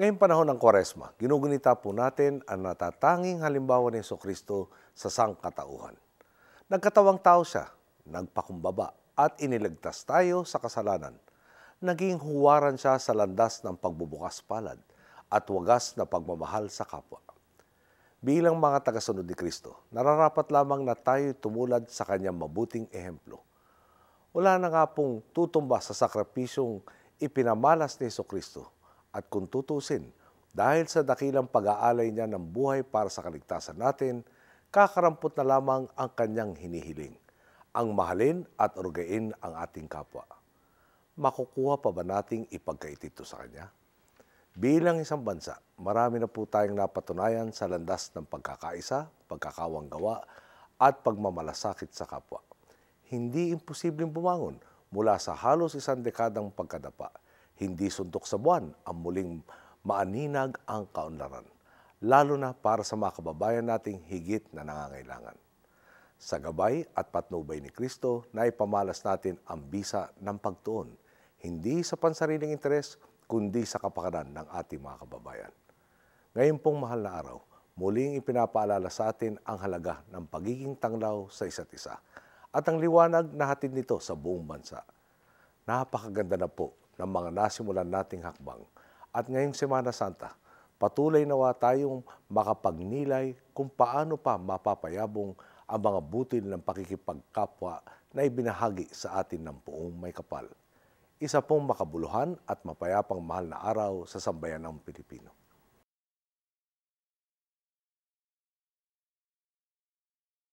Ngayong panahon ng Kwaresma, ginugunita po natin ang natatanging halimbawa ni Jesucristo sa sangkatauhan. Nagkatawang tao siya, nagpakumbaba at iniligtas tayo sa kasalanan. Naging huwaran siya sa landas ng pagbubukas palad at wagas na pagmamahal sa kapwa. Bilang mga tagasunod ni Kristo, nararapat lamang na tayo tumulad sa kanyang mabuting ehemplo. Wala na nga pong tutumba sa sakripisyong ipinamalas ni Jesucristo. At kung tutusin, dahil sa dakilang pag-aalay niya ng buhay para sa kaligtasan natin, kakarampot na lamang ang kanyang hinihiling, ang mahalin at orgain ang ating kapwa. Makukuha pa ba nating ipagkait ito sa kanya? Bilang isang bansa, marami na po tayong napatunayan sa landas ng pagkakaisa, pagkakawanggawa at pagmamalasakit sa kapwa. Hindi imposibleng bumangon mula sa halos isang dekadang pagkadapa. Hindi suntok sa buwan ang muling maaninag ang kaunlaran, lalo na para sa mga kababayan nating higit na nangangailangan. Sa gabay at patnubay ni Kristo, naipamalas natin ang bisa ng pagtuon, hindi sa pansariling interes, kundi sa kapakanan ng ating mga kababayan. Ngayon pong mahal na araw, muling ipinapaalala sa atin ang halaga ng pagiging tanglaw sa isa't isa at ang liwanag na hatid nito sa buong bansa. Napakaganda na po ng mga nasimulan nating hakbang. At ngayong Semana Santa, patuloy nawa tayong makapagnilay kung paano pa mapapayabong ang mga butil ng pakikipagkapwa na ibinahagi sa atin ng Poong May Kapal. Isa pong makabuluhan at mapayapang mahal na araw sa sambayan ng Pilipino.